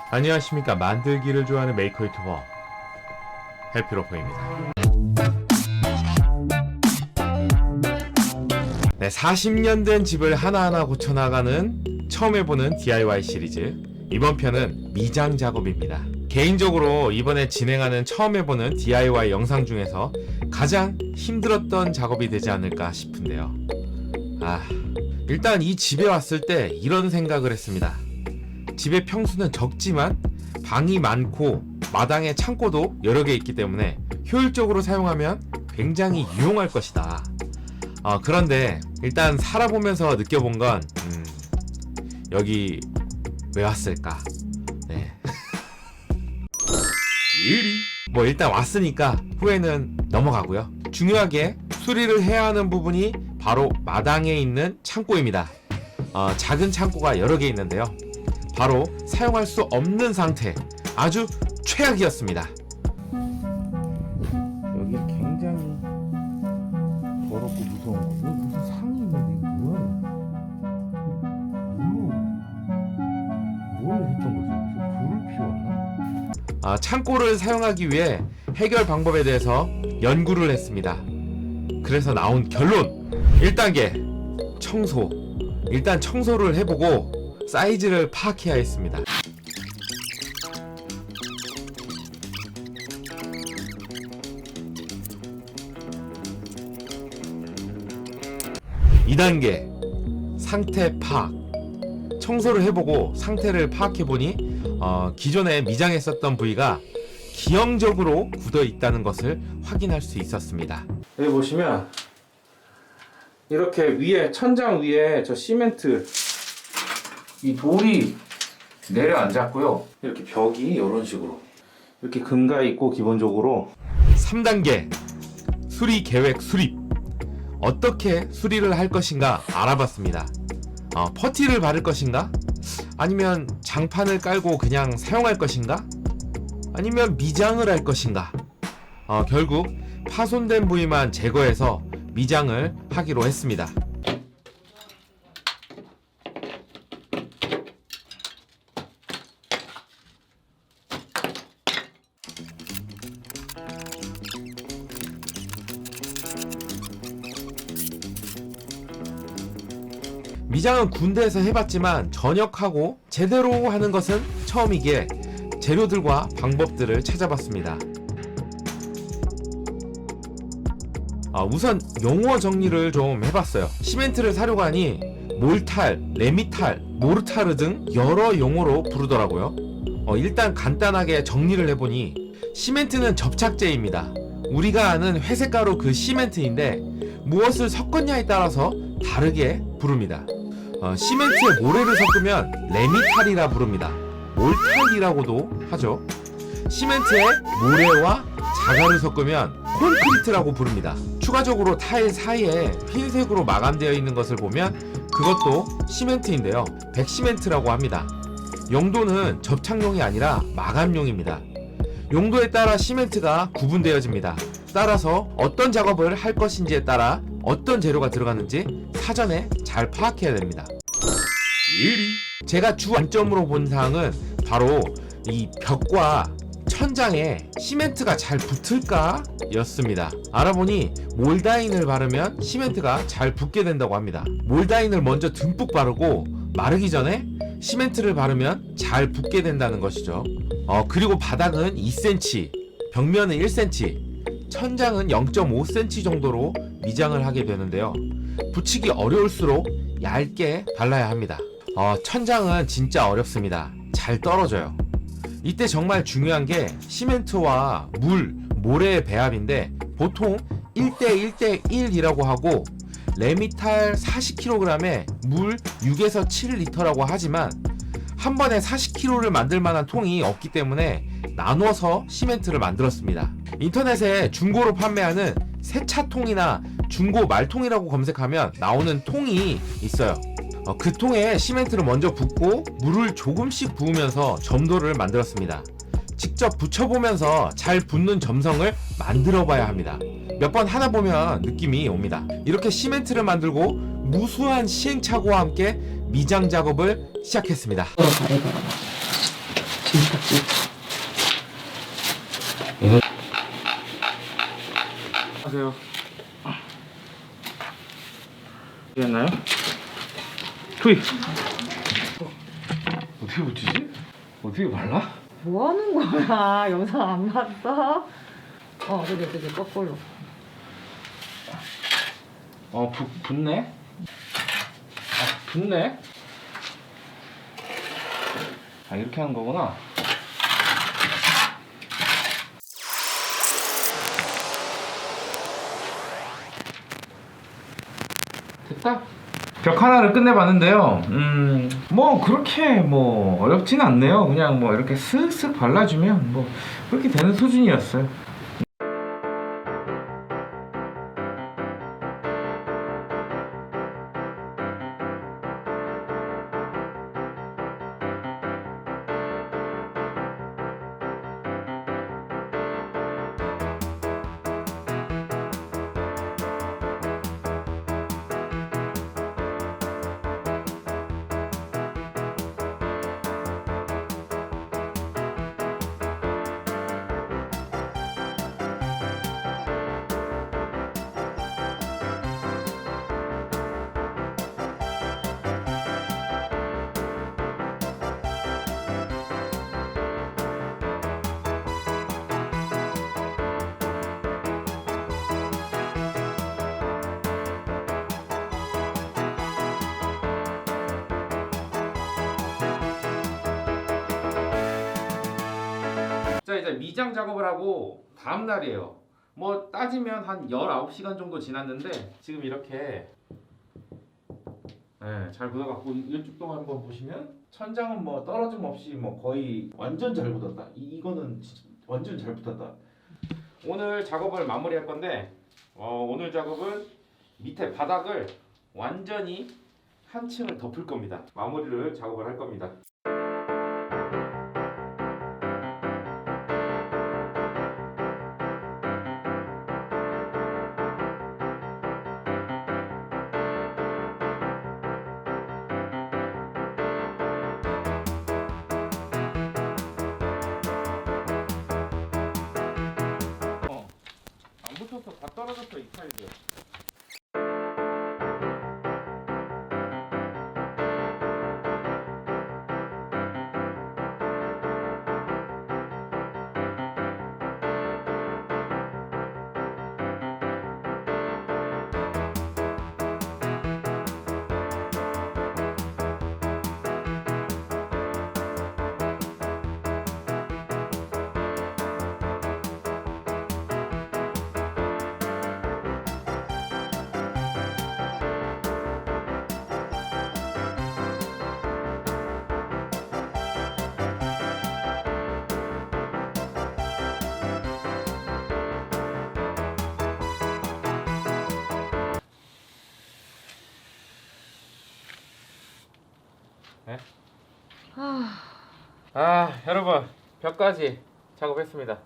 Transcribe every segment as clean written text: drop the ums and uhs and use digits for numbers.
안녕하십니까. 만들기를 좋아하는 메이커 유튜버 헬피로퍼입니다. 네, 40년 된 집을 하나하나 고쳐나가는 처음 해보는 DIY 시리즈. 이번 편은 미장 작업입니다. 개인적으로 이번에 진행하는 처음 해보는 DIY 영상 중에서 가장 힘들었던 작업이 되지 않을까 싶은데요. 일단 이 집에 왔을 때 이런 생각을 했습니다. 집의 평수는 적지만 방이 많고 마당에 창고도 여러 개 있기 때문에 효율적으로 사용하면 굉장히 유용할 것이다. 그런데 일단 살아보면서 느껴본 건 여기 왜 왔을까? 네. 일단 왔으니까 후회는 넘어가고요. 중요하게 수리를 해야 하는 부분이 바로 마당에 있는 창고입니다. 작은 창고가 여러 개 있는데요. 바로 사용할 수 없는 상태, 아주 최악이었습니다. 여기 굉장히 더럽고 무서운 거. 무슨 상이 있는데 이거 뭐야? 뭘 했던 거지? 불을 피웠나? 창고를 사용하기 위해 해결 방법에 대해서 연구를 했습니다. 그래서 나온 결론! 1단계 청소. 일단 청소를 해보고 사이즈를 파악해야 했습니다. 2단계 상태 파악. 청소를 해보고 상태를 파악해보니 기존에 미장했었던 부위가 기형적으로 굳어 있다는 것을 확인할 수 있었습니다. 여기 보시면 이렇게 위에 천장 위에 저 시멘트 이 돌이 내려앉았고요. 이렇게 벽이 이런 식으로 이렇게 금가 있고 기본적으로. 3단계 수리 계획 수립. 어떻게 수리를 할 것인가 알아봤습니다. 퍼티를 바를 것인가? 아니면 장판을 깔고 그냥 사용할 것인가? 아니면 미장을 할 것인가? 결국 파손된 부위만 제거해서 미장을 하기로 했습니다. 미장은 군대에서 해봤지만 전역하고 제대로 하는 것은 처음이기에 재료들과 방법들을 찾아봤습니다. 우선 용어 정리를 좀 해봤어요. 시멘트를 사려고 하니 몰탈, 레미탈, 모르타르 등 여러 용어로 부르더라고요. 일단 간단하게 정리를 해보니 시멘트는 접착제입니다. 우리가 아는 회색가루 그 시멘트인데 무엇을 섞었냐에 따라서 다르게 부릅니다. 시멘트에 모래를 섞으면 레미탈이라 부릅니다. 몰탈이라고도 하죠. 시멘트에 모래와 자갈을 섞으면 콘크리트라고 부릅니다. 추가적으로 타일 사이에 흰색으로 마감되어 있는 것을 보면 그것도 시멘트인데요. 백시멘트라고 합니다. 용도는 접착용이 아니라 마감용입니다. 용도에 따라 시멘트가 구분되어집니다. 따라서 어떤 작업을 할 것인지에 따라 어떤 재료가 들어가는지 사전에 잘 파악해야 됩니다. 제가 주안점으로 본 사항은 바로 이 벽과 천장에 시멘트가 잘 붙을까 였습니다. 알아보니 몰다인을 바르면 시멘트가 잘 붙게 된다고 합니다. 몰다인을 먼저 듬뿍 바르고 마르기 전에 시멘트를 바르면 잘 붙게 된다는 것이죠. 그리고 바닥은 2cm, 벽면은 1cm, 천장은 0.5cm 정도로 미장을 하게 되는데요. 붙이기 어려울수록 얇게 발라야 합니다. 천장은 진짜 어렵습니다. 잘 떨어져요. 이때 정말 중요한 게 시멘트와 모래의 배합인데 보통 1대1대1이라고 하고 레미탈 40kg에 물 6에서 7리터라고 하지만 한 번에 40kg를 만들 만한 통이 없기 때문에 나눠서 시멘트를 만들었습니다. 인터넷에 중고로 판매하는 세차통이나 중고 말통이라고 검색하면 나오는 통이 있어요. 그 통에 시멘트를 먼저 붓고 물을 조금씩 부으면서 점도를 만들었습니다. 직접 붙여보면서 잘 붙는 점성을 만들어 봐야 합니다. 몇 번 하다 보면 느낌이 옵니다. 이렇게 시멘트를 만들고 무수한 시행착오와 함께 미장 작업을 시작했습니다. 침착지. 이거 하세요. 됐나요? 투이. 어떻게 붙이지? 어떻게 발라? 뭐 하는 거야? 영상 안 봤어? 그래, 거꾸로. 붙네? 붙네? 이렇게 하는 거구나. 됐다. 벽 하나를 끝내봤는데요. 뭐 그렇게 뭐 어렵진 않네요. 그냥 뭐 이렇게 슥슥 발라주면 뭐 그렇게 되는 수준이었어요. 자, 이제 미장 작업을 하고 다음 날이에요. 뭐 따지면 한 19시간 정도 지났는데 지금 이렇게 잘 굳어갖고 이쪽 동 한번 보시면 천장은 뭐 떨어짐 없이 뭐 거의 완전 잘 붙었다. 이거는 완전 잘 붙었다. 오늘 작업을 마무리할 건데 오늘 작업은 밑에 바닥을 완전히 한 층을 덮을 겁니다. 마무리를 작업을 할 겁니다. 안 붙어서 다 떨어졌어, 이 타일들. 네? 여러분 벽까지 작업했습니다.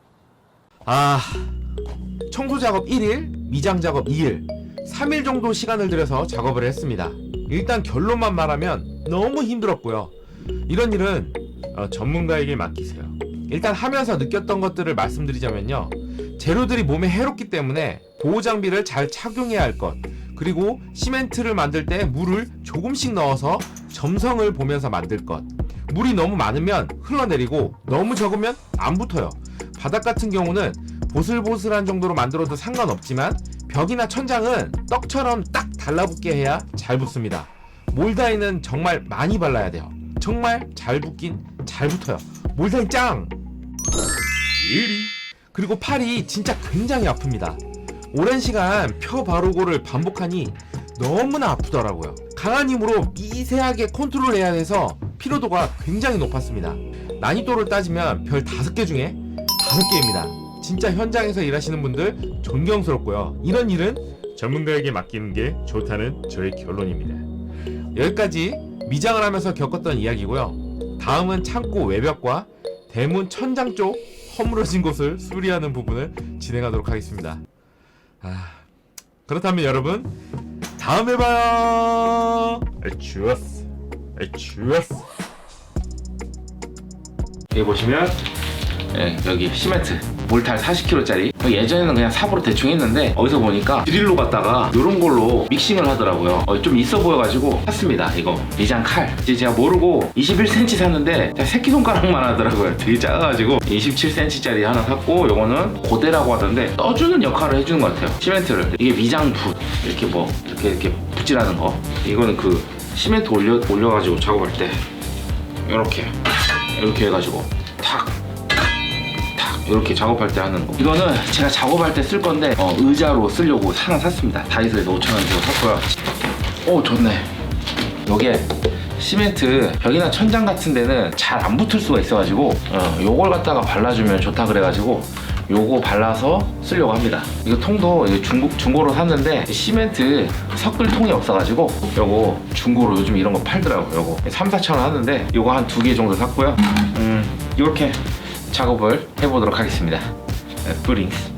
청소 작업 1일, 미장 작업 2일, 3일 정도 시간을 들여서 작업을 했습니다. 일단 결론만 말하면 너무 힘들었고요. 이런 일은 전문가에게 맡기세요. 일단 하면서 느꼈던 것들을 말씀드리자면요. 재료들이 몸에 해롭기 때문에 보호 장비를 잘 착용해야 할 것, 그리고 시멘트를 만들 때 물을 조금씩 넣어서 점성을 보면서 만들 것. 물이 너무 많으면 흘러내리고 너무 적으면 안 붙어요. 바닥 같은 경우는 보슬보슬한 정도로 만들어도 상관없지만 벽이나 천장은 떡처럼 딱 달라붙게 해야 잘 붙습니다. 몰다이는 정말 많이 발라야 돼요. 정말 잘 붙긴 잘 붙어요. 몰다이 짱! 그리고 팔이 진짜 굉장히 아픕니다. 오랜 시간 펴 바르고를 반복하니 너무나 아프더라고요. 강한 힘으로 미세하게 컨트롤해야 해서 피로도가 굉장히 높았습니다. 난이도를 따지면 별 5개 중에 5개입니다. 진짜 현장에서 일하시는 분들 존경스럽고요. 이런 일은 전문가에게 맡기는 게 좋다는 저의 결론입니다. 여기까지 미장을 하면서 겪었던 이야기고요. 다음은 창고 외벽과 대문 천장 쪽 허물어진 곳을 수리하는 부분을 진행하도록 하겠습니다. 그렇다면 여러분 다음에 봐요. 주웠어. 여기 보시면 여기 시멘트 몰탈 40kg짜리 예전에는 그냥 삽으로 대충 했는데 어디서 보니까 드릴로 갖다가 이런 걸로 믹싱을 하더라고요. 좀 있어 보여가지고 샀습니다. 이거 미장 칼 이제 제가 모르고 21cm 샀는데 새끼손가락만 하더라고요. 되게 작아가지고 27cm짜리 하나 샀고 요거는 고대라고 하던데 떠주는 역할을 해주는 것 같아요. 시멘트를 이게 미장붓 이렇게 뭐 이렇게 붓질하는 거 이거는 그 시멘트 올려가지고 작업할 때 이렇게 해가지고 탁 이렇게 작업할 때 하는 거. 이거는 제가 작업할 때 쓸 건데 의자로 쓰려고 하나 샀습니다. 다이소에서 5,000원 주고 샀고요. 오 좋네. 요게 시멘트 벽이나 천장 같은 데는 잘 안 붙을 수가 있어가지고 요걸 갖다가 발라주면 좋다 그래가지고 요거 발라서 쓰려고 합니다. 이거 통도 중고로 샀는데 시멘트 섞을 통이 없어가지고 요거 중고로 요즘 이런 거 팔더라고요. 요거 3,4,000원 하는데 요거 한 2개 정도 샀고요. 이렇게 작업을 해보도록 하겠습니다. 뿌링스